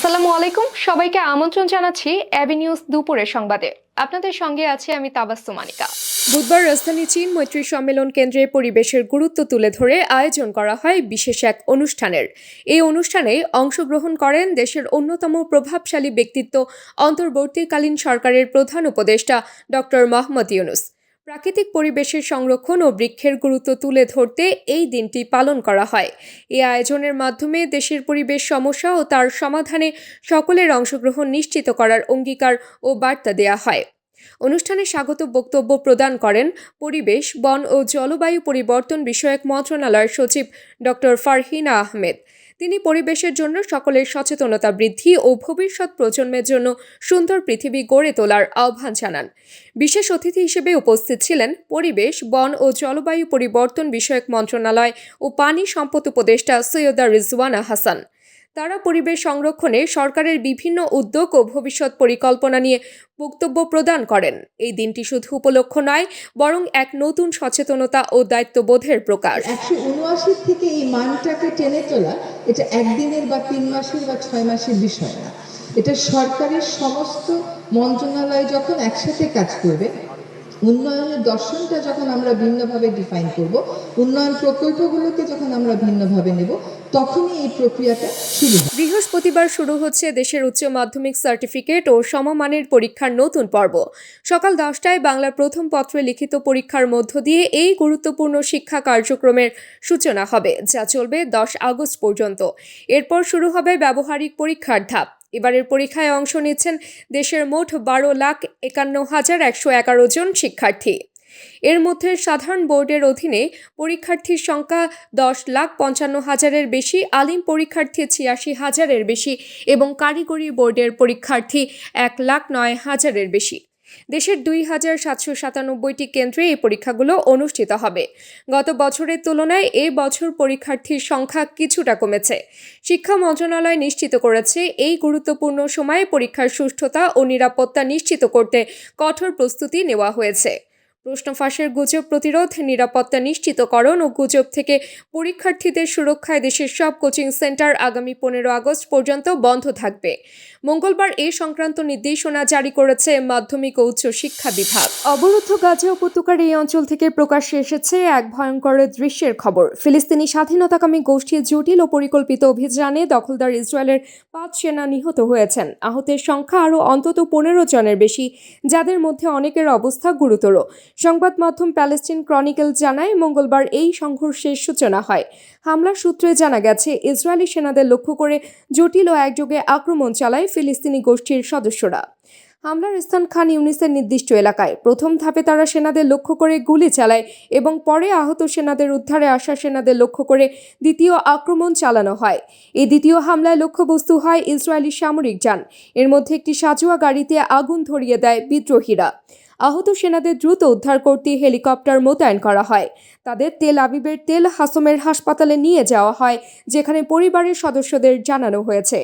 আসসালামু আলাইকুম, সবাইকে আমন্ত্রণ জানাচ্ছি এবি নিউজ দুপুরের সংবাদে। আপনাদের সঙ্গে আছি আমি তাবাসসুম আনিকা। বুধবার রাজধানী চীন মৈত্রী সম্মেলন কেন্দ্রে পরিবেশের গুরুত্ব তুলে ধরে আয়োজন করা হয় বিশেষ এক অনুষ্ঠানের। এই অনুষ্ঠানে অংশগ্রহণ করেন দেশের অন্যতম প্রভাবশালী ব্যক্তিত্ব, অন্তর্বর্তীকালীন সরকারের প্রধান উপদেষ্টা ডক্টর মোহাম্মদ ইউনূস। প্রাকৃতিক পরিবেশের সংরক্ষণ ও বৃক্ষের গুরুত্ব তুলে ধরতে এই দিনটি পালন করা হয়। এই আয়োজনের মাধ্যমে দেশের পরিবেশ সমস্যা ও তার সমাধানে সকলের অংশগ্রহণ নিশ্চিত করার অঙ্গীকার ও বার্তা দেয়া হয়। অনুষ্ঠানে স্বাগত বক্তব্য প্রদান করেন পরিবেশ, বন ও জলবায়ু পরিবর্তন বিষয়ক মন্ত্রণালয়ের সচিব ডক্টর ফারহিনা আহমেদ। তিনি পরিবেশের জন্য সকলের সচেতনতা বৃদ্ধি ও ভবিষ্যৎ প্রজন্মের জন্য সুন্দর পৃথিবী গড়ে তোলার আহ্বান জানান। বিশেষ অতিথি হিসেবে উপস্থিত ছিলেন পরিবেশ, বন ও জলবায়ু পরিবর্তন বিষয়ক মন্ত্রণালয় ও পানি সম্পদ উপদেষ্টা সৈয়দা রিজওয়ানা হাসান। তারা পরিবেশ সংরক্ষণে সরকারের বিভিন্ন উদ্যোগ ও ভবিষ্যৎ পরিকল্পনা নিয়ে বক্তব্য প্রদান করেন। এই দিনটি শুধু উপলক্ষ নয়, বরং এক নতুন সচেতনতা ও দায়িত্ববোধের প্রকাশ। 179 থেকে এই মানটাকে টেনে তোলা, এটা একদিনের বা 3 মাসের বা 6 মাসের বিষয় না। এটা সরকারের সমস্ত মন্ত্রণালয় যখন একসাথে কাজ করবে, উন্নয়নের দর্শনটা যখন আমরা ভিন্নভাবে ডিফাইন করব, উন্নয়ন প্রকল্পগুলোকে যখন আমরা ভিন্নভাবে নেব, তখনই এই প্রক্রিয়াটা শুরু হবে। বৃহস্পতিবার শুরু হচ্ছে দেশের উচ্চ মাধ্যমিক সার্টিফিকেট ও সমমানের পরীক্ষার নতুন পর্ব। সকাল 10টায় বাংলার প্রথম পত্রে লিখিত পরীক্ষার মধ্য দিয়ে এই গুরুত্বপূর্ণ শিক্ষা কার্যক্রমের সূচনা হবে, যা চলবে 10 আগস্ট পর্যন্ত। এরপর শুরু হবে ব্যবহারিক পরীক্ষার ধাপ। এবারের পরীক্ষায় অংশ নিচ্ছেন দেশের মোট 12,51,111 জন শিক্ষার্থী। এর মধ্যে সাধারণ বোর্ডের অধীনে পরীক্ষার্থীর সংখ্যা 10,55,000-এর বেশি, আলিম পরীক্ষার্থী 86,000-এর বেশি এবং কারিগরি বোর্ডের পরীক্ষার্থী 1,09,000-এর বেশি। দেশের 2,797টি কেন্দ্রে এই পরীক্ষাগুলো অনুষ্ঠিত হবে। গত বছরের তুলনায় এ বছর পরীক্ষার্থীর সংখ্যা কিছুটা কমেছে। শিক্ষা মন্ত্রণালয় নিশ্চিত করেছে, এই গুরুত্বপূর্ণ সময়ে পরীক্ষার সুষ্ঠুতা ও নিরাপত্তা নিশ্চিত করতে কঠোর প্রস্তুতি নেওয়া হয়েছে। প্রশ্ন ফাঁসের গুজব প্রতিরোধ, নিরাপত্তা নিশ্চিতকরণ ও গুজব থেকে পরীক্ষার্থীদের সুরক্ষায় দেশের সব কোচিং সেন্টার আগামী 15 আগস্ট পর্যন্ত বন্ধ থাকবে। মঙ্গলবার এ সংক্রান্ত নির্দেশনা জারি করেছে মাধ্যমিক ও উচ্চ শিক্ষা বিভাগ। অবরুদ্ধ গাজা উপত্যকার এই অঞ্চল থেকে প্রকাশ্যে এসেছে এক ভয়ঙ্কর দৃশ্যের খবর। ফিলিস্তিনি স্বাধীনতাকামী গোষ্ঠীর জটিল ও পরিকল্পিত অভিযানে দখলদার ইসরায়েলের 5 সেনা নিহত হয়েছেন। আহতের সংখ্যা আরও অন্তত 15 জনের বেশি, যাদের মধ্যে অনেকের অবস্থা গুরুতর। সংবাদ মাধ্যম প্যালেস্টাইন ক্রনিকল জানায়, মঙ্গলবার এই সংঘর্ষের সূচনা হয়। হামলার সূত্রে জানা গেছে, ইসরায়েলি সেনাদের লক্ষ্য করে জটিল ও একযোগে আক্রমণ চালায় ফিলিস্তিনি গোষ্ঠীর সদস্যরা। হামলার স্থান খান ইউনিসের নির্দিষ্ট এলাকায়। প্রথম ধাপে তারা সেনাদের লক্ষ্য করে গুলি চালায় এবং পরে আহত সেনাদের উদ্ধারে আসা সেনাদের লক্ষ্য করে দ্বিতীয় আক্রমণ চালানো হয়। এই দ্বিতীয় হামলায় লক্ষ্যবস্তু হয় ইসরায়েলি সামরিক যান। এর মধ্যে একটি সাঁজোয়া গাড়িতে আগুন ধরিয়ে দেয় বিদ্রোহীরা। আহত সেনাদের দ্রুত উদ্ধার করতে হেলিকপ্টার মোতায়েন করা হয়। তাদের তেল আবিবের তেল হাসমের হাসপাতালে নিয়ে যাওয়া হয়, যেখানে পরিবারের সদস্যদের জানানো হয়েছে।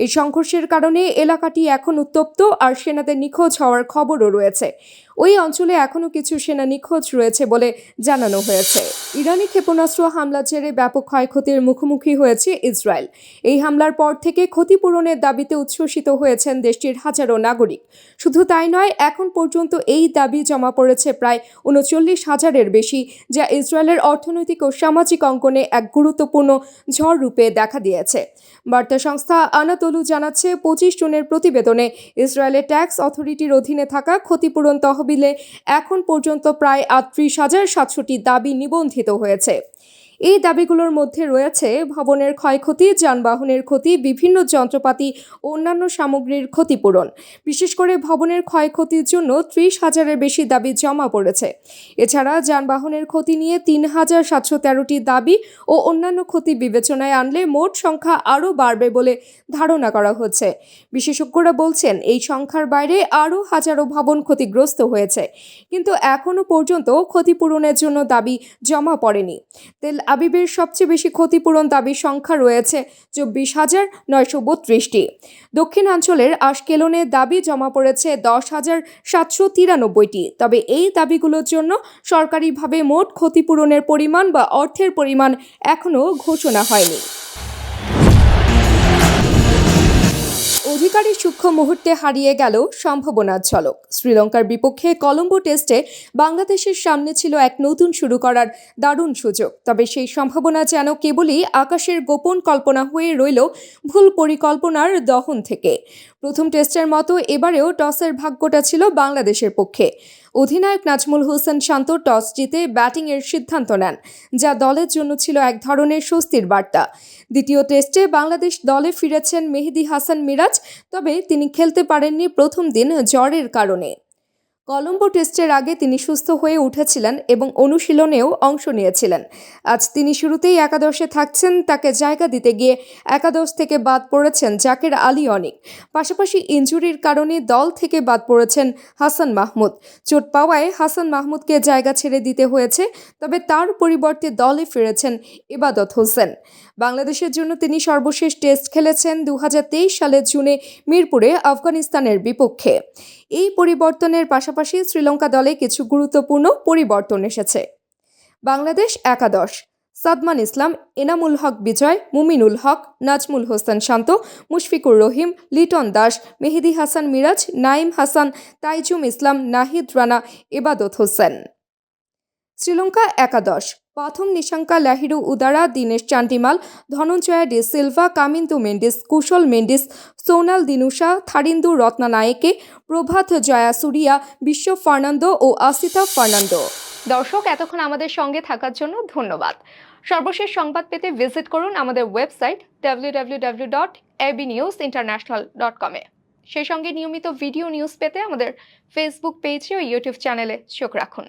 এই সংঘর্ষের কারণে এলাকাটি এখন উত্তপ্ত আর সেনাদের নিখোঁজ হওয়ার খবরও রয়েছে। ওই অঞ্চলে এখনও কিছু সেনা নিখোঁজ রয়েছে বলে জানানো হয়েছে। ইরানি ক্ষেপণাস্ত্র হামলার জেরে ব্যাপক ক্ষয়ক্ষতির মুখোমুখি হয়েছে ইসরায়েল। এই হামলার পর থেকে ক্ষতিপূরণের দাবিতে উচ্ছ্বসিত হয়েছেন দেশটির হাজারো নাগরিক। শুধু তাই নয়, এখন পর্যন্ত এই দাবি জমা পড়েছে প্রায় 39,000-এর বেশি, যা ইসরায়েলের অর্থনৈতিক ও সামাজিক অঙ্গনে এক গুরুত্বপূর্ণ ঝড় রূপে দেখা দিয়েছে। বার্তা সংস্থা আনাতোলু জানাচ্ছে, 25 জনের প্রতিবেদনে ইসরায়েলের ট্যাক্স অথরিটির অধীনে থাকা ক্ষতিপূরণ তহবিলে এখন পর্যন্ত প্রায় 38,700টি দাবি নিবন্ধিত হয়েছে। এই দাবিগুলোর মধ্যে রয়েছে ভবনের ক্ষয়ক্ষতি, যানবাহনের ক্ষতি, বিভিন্ন যন্ত্রপাতি ও অন্যান্য সামগ্রীর ক্ষতিপূরণ। বিশেষ করে ভবনের ক্ষয়ক্ষতির জন্য 30,000-এর বেশি দাবি জমা পড়েছে। এছাড়া যানবাহনের ক্ষতি নিয়ে 3,713টি দাবি ও অন্যান্য ক্ষতি বিবেচনায় আনলে মোট সংখ্যা আরও বাড়বে বলে ধারণা করা হচ্ছে। বিশেষজ্ঞরা বলছেন, এই সংখ্যার বাইরে আরও হাজারো ভবন ক্ষতিগ্রস্ত হয়েছে, কিন্তু এখনও পর্যন্ত ক্ষতিপূরণের জন্য দাবি জমা পড়েনি। তেল আবিবের সবচেয়ে বেশি ক্ষতিপূরণ দাবির সংখ্যা রয়েছে 24,932টি। দক্ষিণাঞ্চলের আশকেলনে দাবি জমা পড়েছে 10,793টি। তবে এই দাবিগুলোর জন্য সরকারিভাবে মোট ক্ষতিপূরণের পরিমাণ বা অর্থের পরিমাণ এখনও ঘোষণা হয়নি। অধিকারী সূক্ষ্ম মুহূর্তে হারিয়ে গেল সম্ভাবনার ঝলক। শ্রীলঙ্কার বিপক্ষে কলম্বো টেস্টে বাংলাদেশের সামনে ছিল এক নতুন শুরু করার দারুণ সুযোগ, তবে সেই সম্ভাবনা যেন কেবলই আকাশের গোপন কল্পনা হয়ে রইল ভুল পরিকল্পনার দহন থেকে। প্রথম টেস্টের মতো এবারেও টসের ভাগ্যটা ছিল বাংলাদেশের পক্ষে। অধিনায়ক নাজমুল হোসেন শান্ত টস জিতে ব্যাটিংয়ের সিদ্ধান্ত নেন, যা দলের জন্য ছিল এক ধরনের স্বস্তির বার্তা। দ্বিতীয় টেস্টে বাংলাদেশ দলে ফিরেছেন মেহেদী হাসান মিরাজ, তবে তিনি খেলতে পারেননি প্রথম দিন জ্বরের কারণে। কলম্বো টেস্টের আগে তিনি সুস্থ হয়ে উঠেছিলেন এবং অনুশীলনেও অংশ নিয়েছিলেন। আজ তিনি শুরুতেই একাদশে থাকছেন। তাকে জায়গা দিতে গিয়ে একাদশ থেকে বাদ পড়েছেন জাকের আলী অনিক। পাশাপাশি ইনজুরির কারণে দল থেকে বাদ পড়েছেন হাসান মাহমুদ। চোট পাওয়ায় হাসান মাহমুদকে জায়গা ছেড়ে দিতে হয়েছে, তবে তার পরিবর্তে দলে ফিরেছেন ইবাদত হোসেন। বাংলাদেশের জন্য তিনি সর্বশেষ টেস্ট খেলেছেন 2023 সালের জুনে মিরপুরে আফগানিস্তানের বিপক্ষে। এই পরিবর্তনের পাশাপাশি শ্রীলঙ্কা দলে কিছু গুরুত্বপূর্ণ পরিবর্তন এসেছে। বাংলাদেশ একাদশ: সাদমান ইসলাম, এনামুল হক বিজয়, মুমিনুল হক, নাজমুল হোসেন শান্ত, মুশফিকুর রহিম, লিটন দাস, মেহেদী হাসান মিরাজ, নাইম হাসান, তাইজুম ইসলাম, নাহিদ রানা, ইবাদত হোসেন। শ্রীলঙ্কা একাদশ: প্রথম নিশাঙ্কা লাহিরু উদারা, দীনেশ চান্ডিমাল, ধনঞ্জয়া ডি সিলভা, কামিন্দু মেন্ডিস, কুশল মেন্ডিস, সোনাল দিনুশা, থারিন্দু রত্নানায়েকে, প্রভাত জয়াসুরিয়া, বিশ্ব ফার্নান্দো ও আসিতা ফার্নান্দো। দর্শক, এতক্ষণ আমাদের সঙ্গে থাকার জন্য ধন্যবাদ। সর্বশেষ সংবাদ পেতে ভিজিট করুন আমাদের ওয়েবসাইট www.abnewsinternational.com এ। সেই সঙ্গে নিয়মিত ভিডিও নিউজ পেতে আমাদের ফেসবুক পেজে ও ইউটিউব চ্যানেলে চোখ রাখুন।